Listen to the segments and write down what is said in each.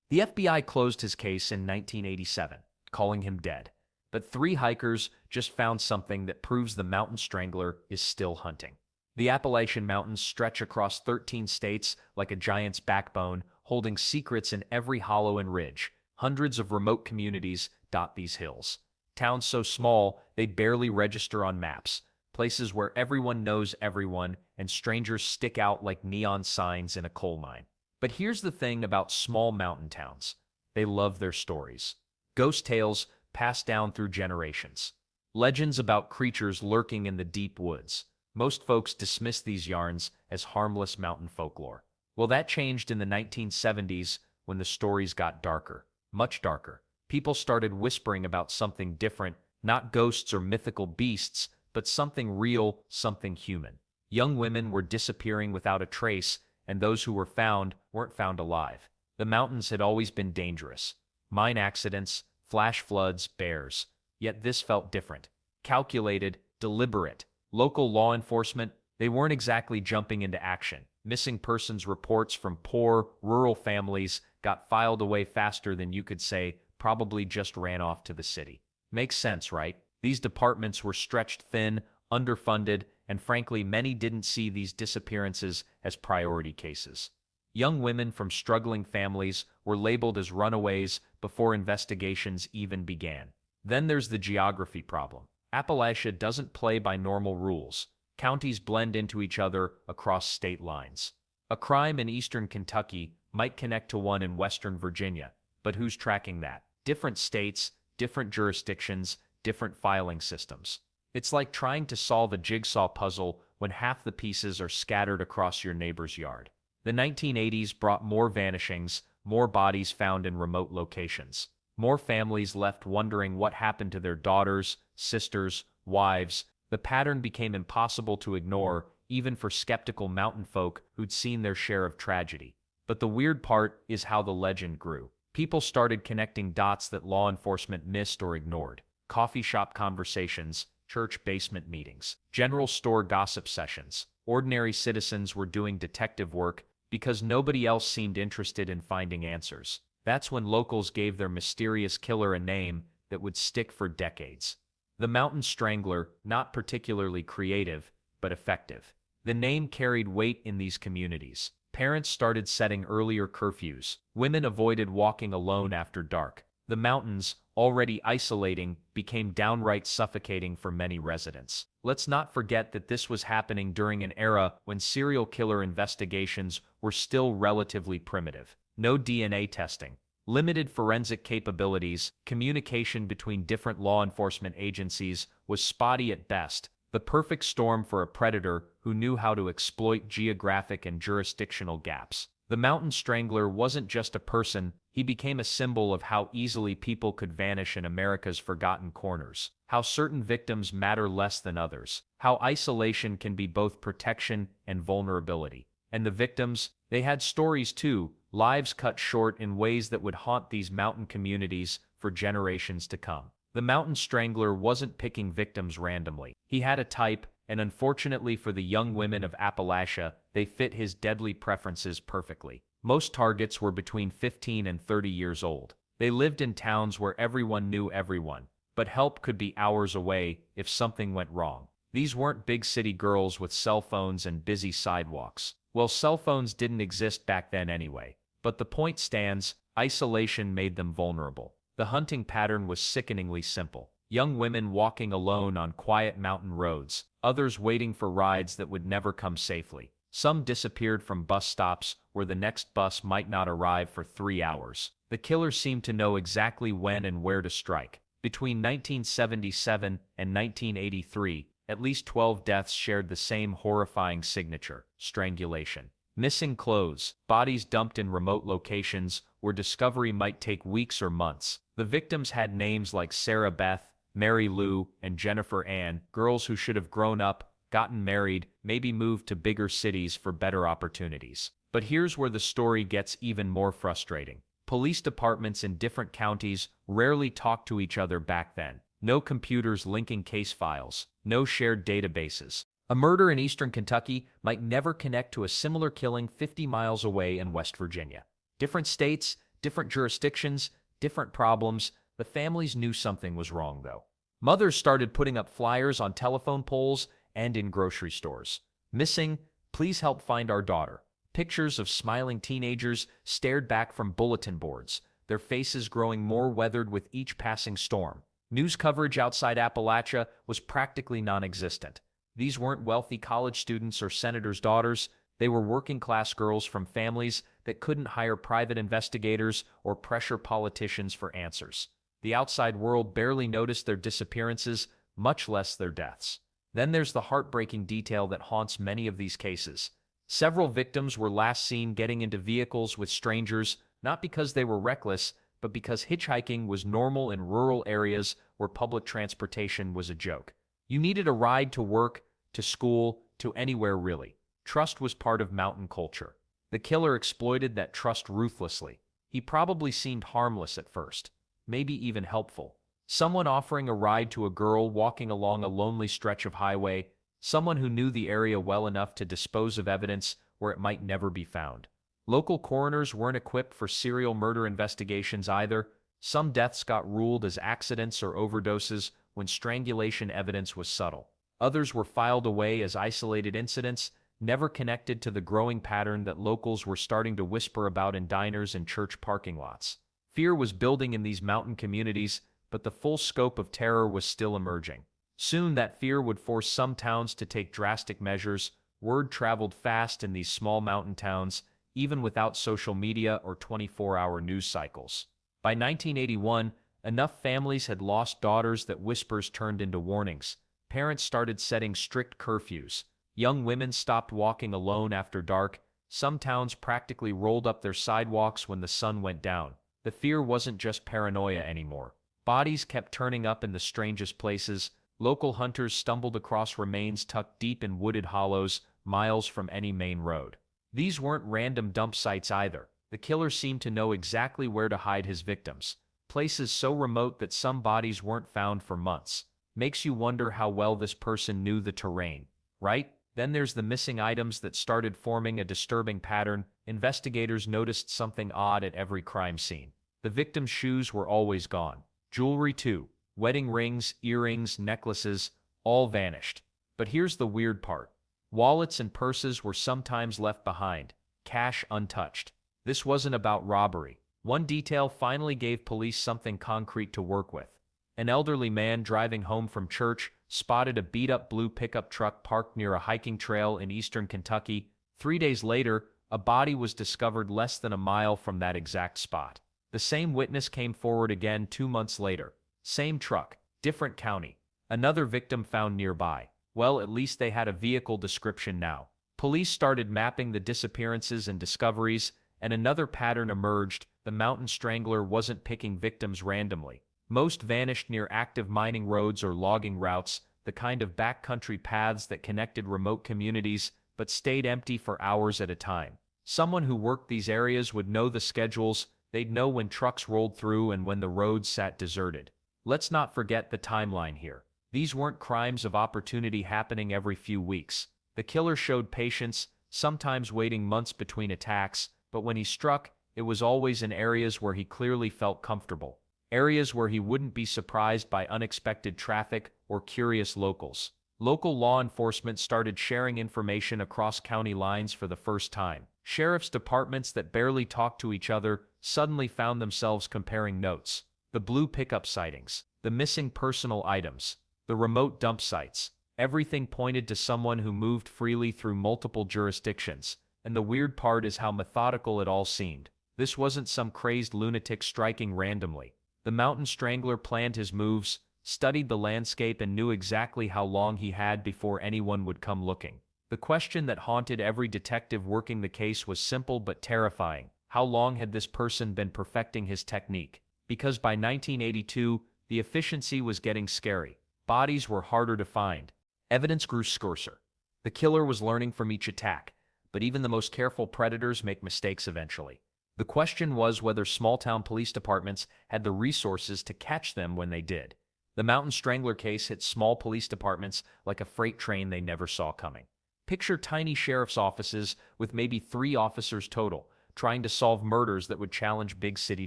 The FBI closed his case in 1987, calling him dead. But three hikers just found something that proves the Mountain Strangler is still hunting. The Appalachian Mountains stretch across 13 states like a giant's backbone, holding secrets in every hollow and ridge. Hundreds of remote communities dot these hills. Towns so small they barely register on maps. Places where everyone knows everyone and strangers stick out like neon signs in a coal mine. But here's the thing about small mountain towns. They love their stories. Ghost tales passed down through generations. Legends about creatures lurking in the deep woods. Most folks dismiss these yarns as harmless mountain folklore. Well, that changed in the 1970s when the stories got darker, much darker. People started whispering about something different, not ghosts or mythical beasts, but something real, something human. Young women were disappearing without a trace, and those who were found weren't found alive. The mountains had always been dangerous. Mine accidents, flash floods, bears. Yet this felt different. Calculated, deliberate. Local law enforcement, they weren't exactly jumping into action. Missing persons reports from poor, rural families got filed away faster than you could say, probably just ran off to the city. Makes sense, right? These departments were stretched thin, underfunded, and frankly, many didn't see these disappearances as priority cases. Young women from struggling families were labeled as runaways before investigations even began. Then there's the geography problem. Appalachia doesn't play by normal rules. Counties blend into each other across state lines. A crime in eastern Kentucky might connect to one in western Virginia, but who's tracking that? Different states, different jurisdictions, different filing systems. It's like trying to solve a jigsaw puzzle when half the pieces are scattered across your neighbor's yard. The 1980s brought more vanishings, more bodies found in remote locations. More families left wondering what happened to their daughters, sisters, wives. The pattern became impossible to ignore, even for skeptical mountain folk who'd seen their share of tragedy. But the weird part is how the legend grew. People started connecting dots that law enforcement missed or ignored. Coffee shop conversations, church basement meetings, general store gossip sessions. Ordinary citizens were doing detective work because nobody else seemed interested in finding answers. That's when locals gave their mysterious killer a name that would stick for decades. The Mountain Strangler, not particularly creative, but effective. The name carried weight in these communities. Parents started setting earlier curfews. Women avoided walking alone after dark. The mountains, already isolating, became downright suffocating for many residents. Let's not forget that this was happening during an era when serial killer investigations were still relatively primitive. No DNA testing, limited forensic capabilities, communication between different law enforcement agencies was spotty at best. The perfect storm for a predator who knew how to exploit geographic and jurisdictional gaps. The Mountain Strangler wasn't just a person, he became a symbol of how easily people could vanish in America's forgotten corners, how certain victims matter less than others, how isolation can be both protection and vulnerability. And the victims, they had stories too, lives cut short in ways that would haunt these mountain communities for generations to come. The Mountain Strangler wasn't picking victims randomly. He had a type, and unfortunately for the young women of Appalachia, they fit his deadly preferences perfectly. Most targets were between 15 and 30 years old. They lived in towns where everyone knew everyone, but help could be hours away if something went wrong. These weren't big city girls with cell phones and busy sidewalks. Well, cell phones didn't exist back then anyway. But the point stands, isolation made them vulnerable. The hunting pattern was sickeningly simple. Young women walking alone on quiet mountain roads, others waiting for rides that would never come safely. Some disappeared from bus stops where the next bus might not arrive for 3 hours. The killer seemed to know exactly when and where to strike. Between 1977 and 1983, at least 12 deaths shared the same horrifying signature: strangulation. Missing clothes, bodies dumped in remote locations where discovery might take weeks or months. The victims had names like Sarah Beth, Mary Lou, and Jennifer Ann, girls who should have grown up, gotten married, maybe moved to bigger cities for better opportunities. But here's where the story gets even more frustrating. Police departments in different counties rarely talked to each other back then. No computers linking case files, no shared databases. A murder in eastern Kentucky might never connect to a similar killing 50 miles away in West Virginia. Different states, different jurisdictions, different problems. The families knew something was wrong, though. Mothers started putting up flyers on telephone poles and in grocery stores. Missing, please help find our daughter. Pictures of smiling teenagers stared back from bulletin boards, their faces growing more weathered with each passing storm. News coverage outside Appalachia was practically non-existent. These weren't wealthy college students or senators' daughters. They were working-class girls from families that couldn't hire private investigators or pressure politicians for answers. The outside world barely noticed their disappearances, much less their deaths. Then there's the heartbreaking detail that haunts many of these cases. Several victims were last seen getting into vehicles with strangers, not because they were reckless, but because hitchhiking was normal in rural areas where public transportation was a joke. You needed a ride to work, to school, to anywhere really. Trust was part of mountain culture. The killer exploited that trust ruthlessly. He probably seemed harmless at first, maybe even helpful. Someone offering a ride to a girl walking along a lonely stretch of highway, someone who knew the area well enough to dispose of evidence where it might never be found. Local coroners weren't equipped for serial murder investigations either. Some deaths got ruled as accidents or overdoses when strangulation evidence was subtle. Others were filed away as isolated incidents, never connected to the growing pattern that locals were starting to whisper about in diners and church parking lots. Fear was building in these mountain communities, but the full scope of terror was still emerging. Soon that fear would force some towns to take drastic measures. Word traveled fast in these small mountain towns, even without social media or 24-hour news cycles. By 1981, enough families had lost daughters that whispers turned into warnings. Parents started setting strict curfews. Young women stopped walking alone after dark. Some towns practically rolled up their sidewalks when the sun went down. The fear wasn't just paranoia anymore. Bodies kept turning up in the strangest places. Local hunters stumbled across remains tucked deep in wooded hollows, miles from any main road. These weren't random dump sites either. The killer seemed to know exactly where to hide his victims. Places so remote that some bodies weren't found for months. Makes you wonder how well this person knew the terrain, right? Then there's the missing items that started forming a disturbing pattern. Investigators noticed something odd at every crime scene. The victim's shoes were always gone. Jewelry too. Wedding rings, earrings, necklaces, all vanished. But here's the weird part. Wallets and purses were sometimes left behind, cash untouched. This wasn't about robbery. One detail finally gave police something concrete to work with. An elderly man driving home from church spotted a beat-up blue pickup truck parked near a hiking trail in eastern Kentucky. 3 days later, a body was discovered less than a mile from that exact spot. The same witness came forward again 2 months later. Same truck, different county. Another victim found nearby. Well, at least they had a vehicle description now. Police started mapping the disappearances and discoveries, and another pattern emerged. The Mountain Strangler wasn't picking victims randomly. Most vanished near active mining roads or logging routes, the kind of backcountry paths that connected remote communities but stayed empty for hours at a time. Someone who worked these areas would know the schedules. They'd know when trucks rolled through and when the roads sat deserted. Let's not forget the timeline here. These weren't crimes of opportunity happening every few weeks. The killer showed patience, sometimes waiting months between attacks, but when he struck, it was always in areas where he clearly felt comfortable. Areas where he wouldn't be surprised by unexpected traffic or curious locals. Local law enforcement started sharing information across county lines for the first time. Sheriff's departments that barely talked to each other suddenly found themselves comparing notes. The blue pickup sightings, the missing personal items, the remote dump sites. Everything pointed to someone who moved freely through multiple jurisdictions. And the weird part is how methodical it all seemed. This wasn't some crazed lunatic striking randomly. The Mountain Strangler planned his moves, studied the landscape, and knew exactly how long he had before anyone would come looking. The question that haunted every detective working the case was simple but terrifying. How long had this person been perfecting his technique? Because by 1982, the efficiency was getting scary. Bodies were harder to find. Evidence grew scarcer. The killer was learning from each attack, but even the most careful predators make mistakes eventually. The question was whether small-town police departments had the resources to catch them when they did. The Mountain Strangler case hit small police departments like a freight train they never saw coming. Picture tiny sheriff's offices with maybe 3 officers total, trying to solve murders that would challenge big city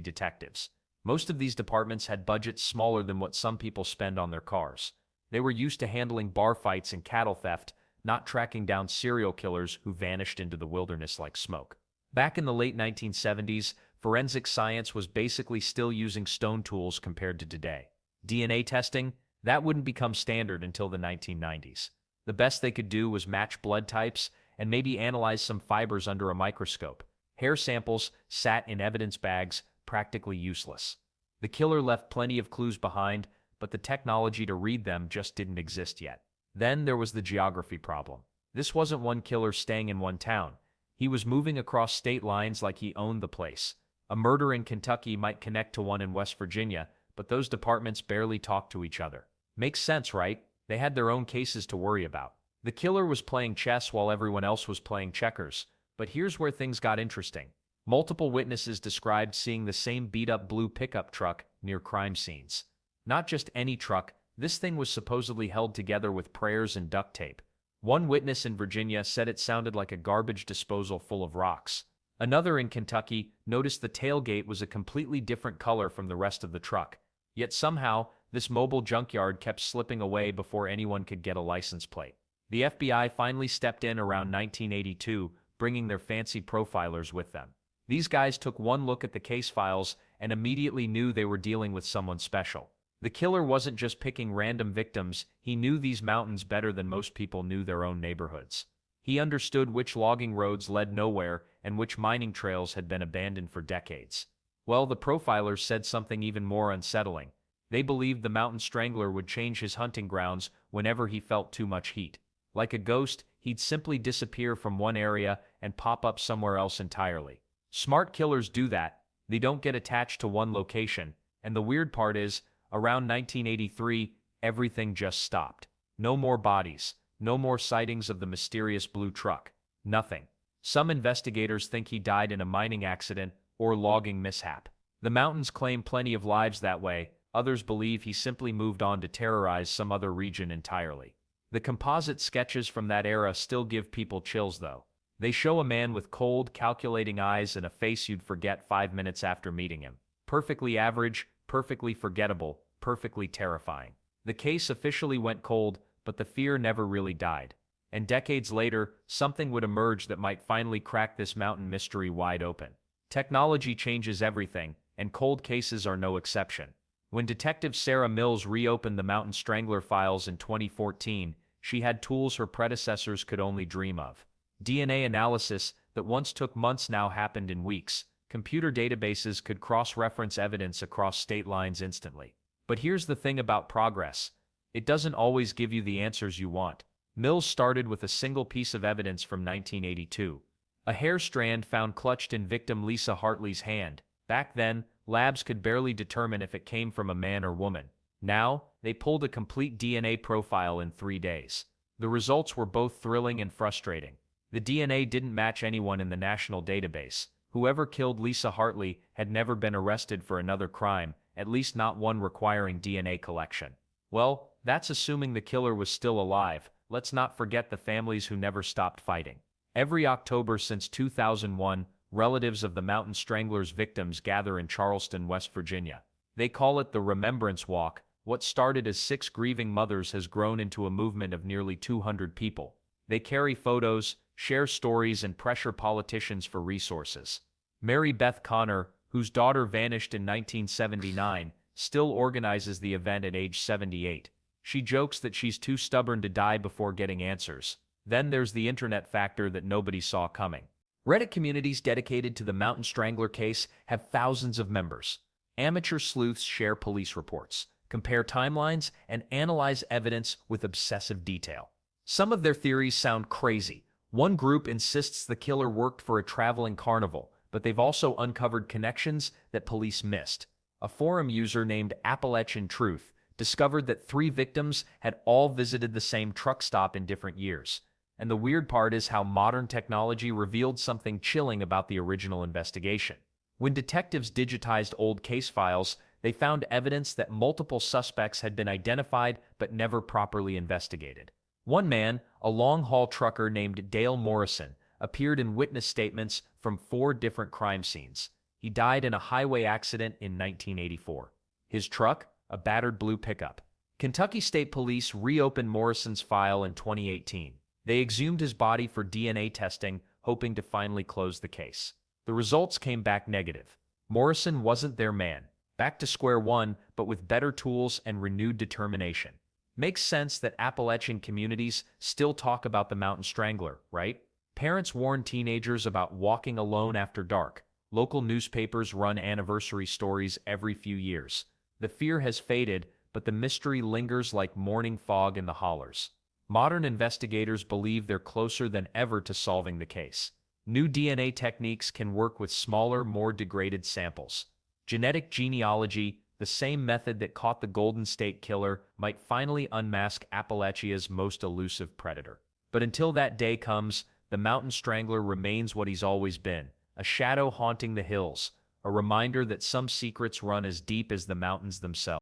detectives. Most of these departments had budgets smaller than what some people spend on their cars. They were used to handling bar fights and cattle theft, not tracking down serial killers who vanished into the wilderness like smoke. Back in the late 1970s, forensic science was basically still using stone tools compared to today. DNA testing, that wouldn't become standard until the 1990s. The best they could do was match blood types and maybe analyze some fibers under a microscope. Hair samples sat in evidence bags, practically useless. The killer left plenty of clues behind, but the technology to read them just didn't exist yet. Then there was the geography problem. This wasn't one killer staying in one town. He was moving across state lines like he owned the place. A murder in Kentucky might connect to one in West Virginia, but those departments barely talked to each other. Makes sense, right? They had their own cases to worry about. The killer was playing chess while everyone else was playing checkers. But here's where things got interesting. Multiple witnesses described seeing the same beat-up blue pickup truck near crime scenes. Not just any truck, this thing was supposedly held together with prayers and duct tape. One witness in Virginia said it sounded like a garbage disposal full of rocks. Another in Kentucky noticed the tailgate was a completely different color from the rest of the truck. Yet somehow, this mobile junkyard kept slipping away before anyone could get a license plate. The FBI finally stepped in around 1982, bringing their fancy profilers with them. These guys took one look at the case files and immediately knew they were dealing with someone special. The killer wasn't just picking random victims, he knew these mountains better than most people knew their own neighborhoods. He understood which logging roads led nowhere and which mining trails had been abandoned for decades. Well, the profilers said something even more unsettling. They believed the Mountain Strangler would change his hunting grounds whenever he felt too much heat. Like a ghost, he'd simply disappear from one area and pop up somewhere else entirely. Smart killers do that. They don't get attached to one location. And the weird part is, around 1983, everything just stopped. No more bodies. No more sightings of the mysterious blue truck. Nothing. Some investigators think he died in a mining accident or logging mishap. The mountains claim plenty of lives that way. Others believe he simply moved on to terrorize some other region entirely. The composite sketches from that era still give people chills, though. They show a man with cold, calculating eyes and a face you'd forget 5 minutes after meeting him. Perfectly average, perfectly forgettable, perfectly terrifying. The case officially went cold, but the fear never really died. And decades later, something would emerge that might finally crack this mountain mystery wide open. Technology changes everything, and cold cases are no exception. When Detective Sarah Mills reopened the Mountain Strangler files in 2014, she had tools her predecessors could only dream of. DNA analysis that once took months now happened in weeks. Computer databases could cross-reference evidence across state lines instantly. But here's the thing about progress. It doesn't always give you the answers you want. Mills started with a single piece of evidence from 1982. A hair strand found clutched in victim Lisa Hartley's hand. Back then, labs could barely determine if it came from a man or woman. Now, they pulled a complete DNA profile in 3 days. The results were both thrilling and frustrating. The DNA didn't match anyone in the national database. Whoever killed Lisa Hartley had never been arrested for another crime, at least not one requiring DNA collection. Well, that's assuming the killer was still alive. Let's not forget the families who never stopped fighting. Every October since 2001, relatives of the Mountain Strangler's victims gather in Charleston, West Virginia. They call it the Remembrance Walk. What started as 6 grieving mothers has grown into a movement of nearly 200 people. They carry photos, share stories, and pressure politicians for resources. Mary Beth Connor, whose daughter vanished in 1979, still organizes the event at age 78. She jokes that she's too stubborn to die before getting answers. Then there's the internet factor that nobody saw coming. Reddit communities dedicated to the Mountain Strangler case have thousands of members. Amateur sleuths share police reports, compare timelines, and analyze evidence with obsessive detail. Some of their theories sound crazy. One group insists the killer worked for a traveling carnival, but they've also uncovered connections that police missed. A forum user named Appalachian Truth discovered that 3 victims had all visited the same truck stop in different years. And the weird part is how modern technology revealed something chilling about the original investigation. When detectives digitized old case files, they found evidence that multiple suspects had been identified but never properly investigated. One man, a long-haul trucker named Dale Morrison, appeared in witness statements from 4 different crime scenes. He died in a highway accident in 1984. His truck, a battered blue pickup. Kentucky State Police reopened Morrison's file in 2018. They exhumed his body for DNA testing, hoping to finally close the case. The results came back negative. Morrison wasn't their man. Back to square one, but with better tools and renewed determination. Makes sense that Appalachian communities still talk about the Mountain Strangler, right? Parents warn teenagers about walking alone after dark. Local newspapers run anniversary stories every few years. The fear has faded, but the mystery lingers like morning fog in the hollers. Modern investigators believe they're closer than ever to solving the case. New DNA techniques can work with smaller, more degraded samples. Genetic genealogy, the same method that caught the Golden State Killer, might finally unmask Appalachia's most elusive predator. But until that day comes, the Mountain Strangler remains what he's always been, a shadow haunting the hills, a reminder that some secrets run as deep as the mountains themselves.